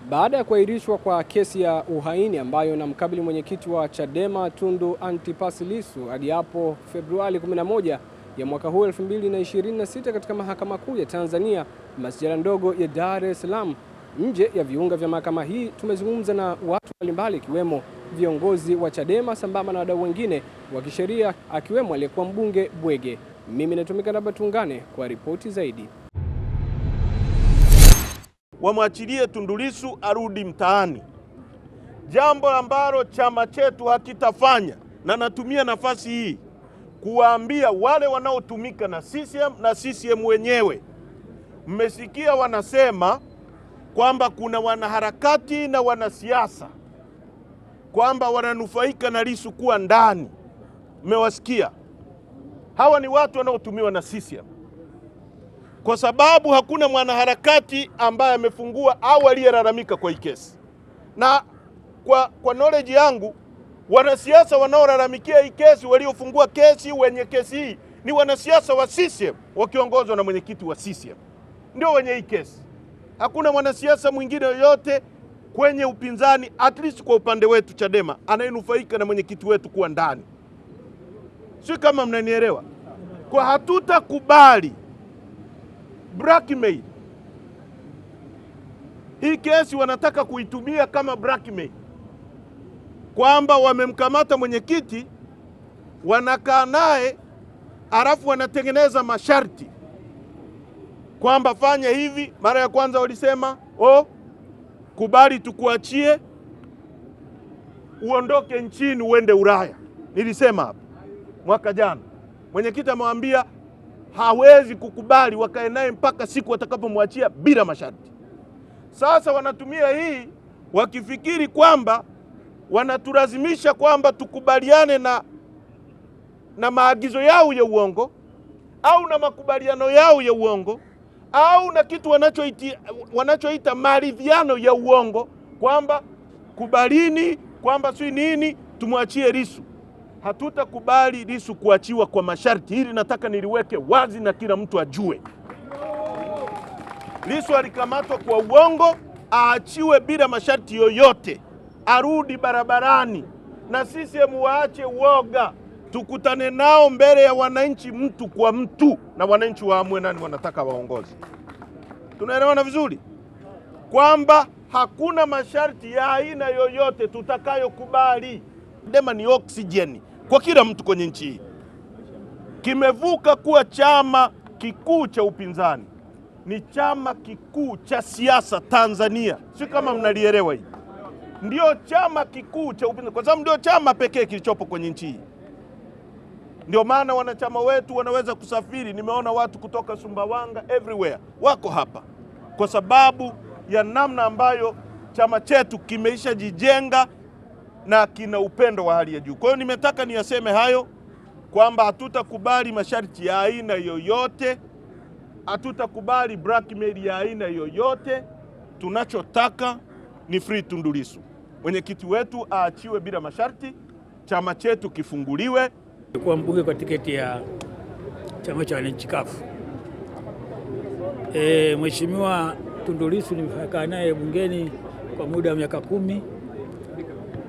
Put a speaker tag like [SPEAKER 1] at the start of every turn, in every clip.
[SPEAKER 1] Baada ya kuahirishwa kwa kesi ya uhaini ambayo inamkabili mwenyekiti wa Chadema Tundu Antipas Lissu hadi hapo Februari 11 ya mwaka huu 2026 katika Mahakama Kuu ya Tanzania, masjala ndogo ya Dar es Salaam. Nje ya viunga vya mahakama hii tumezungumza na watu mbalimbali ikiwemo viongozi wa Chadema sambamba na wadau wengine wa kisheria akiwemo aliyekuwa mbunge Bwege. Mimi natumika na Batungane kwa ripoti zaidi.
[SPEAKER 2] Wamwachilie Tundu Lissu arudi mtaani, jambo ambalo chama chetu hakitafanya, na natumia nafasi hii kuwaambia wale wanaotumika na CCM wenyewe. Mmesikia wanasema kwamba kuna wanaharakati na wanasiasa kwamba wananufaika na Lissu kuwa ndani. Mmewasikia? Hawa ni watu wanaotumiwa na CCM, kwa sababu hakuna mwanaharakati ambaye amefungua au aliyelalamika kwa hii kesi. Na kwa knowledge yangu, wanasiasa wanaolalamikia hii kesi, waliofungua kesi, wenye kesi hii ni wanasiasa wa CCM wakiongozwa na mwenyekiti wa CCM, ndio wenye hii kesi. Hakuna mwanasiasa mwingine yoyote kwenye upinzani, at least kwa upande wetu Chadema, anayenufaika na mwenyekiti wetu kuwa ndani. Si kama mnanielewa? Kwa hatutakubali blackmail. Hii kesi wanataka kuitumia kama blackmail, kwamba wamemkamata mwenyekiti, wanakaa naye, alafu wanatengeneza masharti kwamba fanya hivi. Mara ya kwanza walisema kubali tukuachie uondoke nchini uende Ulaya. Nilisema hapa mwaka jana, mwenyekiti amewambia hawezi kukubali, wakae naye mpaka siku watakapomwachia bila masharti. Sasa wanatumia hii wakifikiri kwamba wanatulazimisha kwamba tukubaliane na maagizo yao ya uongo, au na makubaliano yao ya uongo, au na kitu wanachoita maridhiano ya uongo, kwamba kubalini, kwamba si nini, tumwachie Lissu. Hatutakubali Lissu kuachiwa kwa masharti. Hili nataka niliweke wazi na kila mtu ajue. Lissu alikamatwa kwa uongo, aachiwe bila masharti yoyote, arudi barabarani, na CCM waache uoga, tukutane nao mbele ya wananchi mtu kwa mtu, na wananchi waamue nani wanataka waongozi. Tunaelewana vizuri kwamba hakuna masharti ya aina yoyote tutakayokubali. Chadema ni oksijeni kwa kila mtu kwenye nchi hii. Kimevuka kuwa chama kikuu cha upinzani, ni chama kikuu cha siasa Tanzania. Si kama mnalielewa hii? Ndio chama kikuu cha upinzani, kwa sababu ndio chama pekee kilichopo kwenye nchi hii. Ndio maana wanachama wetu wanaweza kusafiri. Nimeona watu kutoka Sumbawanga, everywhere wako hapa, kwa sababu ya namna ambayo chama chetu kimeisha jijenga na kina upendo wa hali ya juu. Kwa hiyo nimetaka niyaseme hayo, kwamba hatutakubali masharti ya aina yoyote, hatutakubali blackmail ya aina yoyote. Tunachotaka ni free Tundu Lissu. Mwenyekiti wetu aachiwe bila masharti, chama chetu kifunguliwe.
[SPEAKER 3] Kwa mbunge kwa tiketi ya chama cha wananchi CUF. Mheshimiwa Tundu Lissu nimekaa naye bungeni kwa muda wa miaka 10.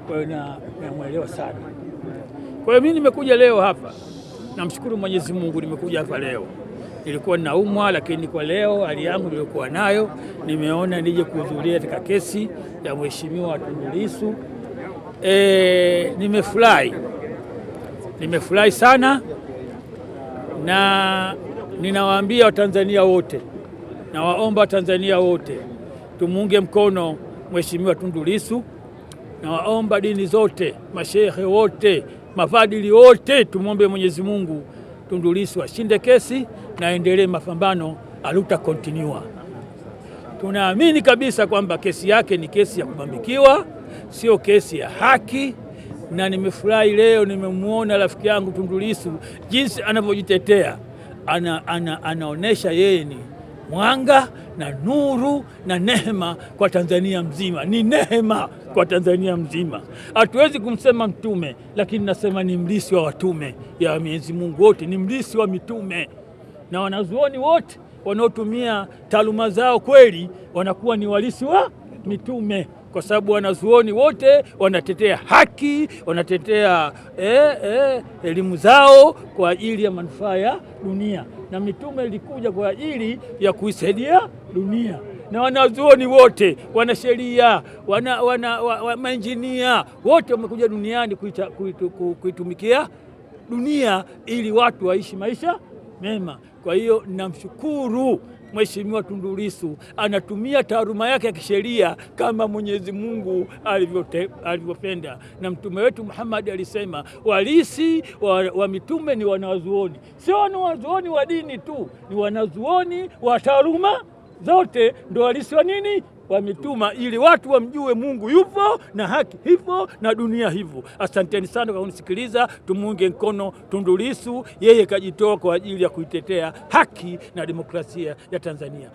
[SPEAKER 3] Kwa hiyo namuelewa sana. Kwa hiyo mimi nimekuja leo hapa, namshukuru Mwenyezi Mungu, nimekuja hapa leo. Nilikuwa ninaumwa, lakini kwa leo hali yangu nilikuwa nayo, nimeona nije kuhudhuria katika kesi ya Mheshimiwa Tundu Lissu. Nimefurahi sana, na ninawaambia Watanzania wote, na waomba Watanzania wote tumuunge mkono Mheshimiwa Tundu Lissu. Na waomba dini zote, mashehe wote, mafadili wote, tumwombe Mwenyezi Mungu Tundu Lissu ashinde kesi na endelee mapambano, aluta continue. Tunaamini kabisa kwamba kesi yake ni kesi ya kubambikiwa, sio kesi ya haki. Na nimefurahi leo nimemuona rafiki yangu Tundu Lissu jinsi anavyojitetea. Anaonesha yeye ni mwanga na nuru na neema kwa Tanzania mzima. Ni neema kwa Tanzania mzima. Hatuwezi kumsema mtume, lakini nasema ni mlisi wa watume ya Mwenyezi Mungu wote, ni mlisi wa mitume. Na wanazuoni wote wanaotumia taaluma zao kweli wanakuwa ni walisi wa mitume, kwa sababu wanazuoni wote wanatetea haki, wanatetea elimu zao kwa ajili ya manufaa ya dunia, na mitume ilikuja kwa ajili ya kuisaidia dunia. Na wanazuoni wote, wanasheria, maenjinia wote wamekuja duniani kuitumikia dunia ili watu waishi maisha mema. Kwa hiyo namshukuru Mheshimiwa Tundu Lissu, anatumia taaluma yake ya kisheria kama Mwenyezi Mungu alivyopenda, na mtume wetu Muhammad alisema walisi wa mitume ni wanazuoni, sio wanazuoni wa dini tu, ni wanazuoni wa taaluma zote, ndo walisi wa nini? Wa mituma, ili watu wamjue Mungu yupo na haki hivyo na dunia hivyo. Asanteni sana kwa kunisikiliza. Tumuunge mkono Tundu Lissu, yeye kajitoa kwa ajili ya kuitetea haki na demokrasia ya Tanzania.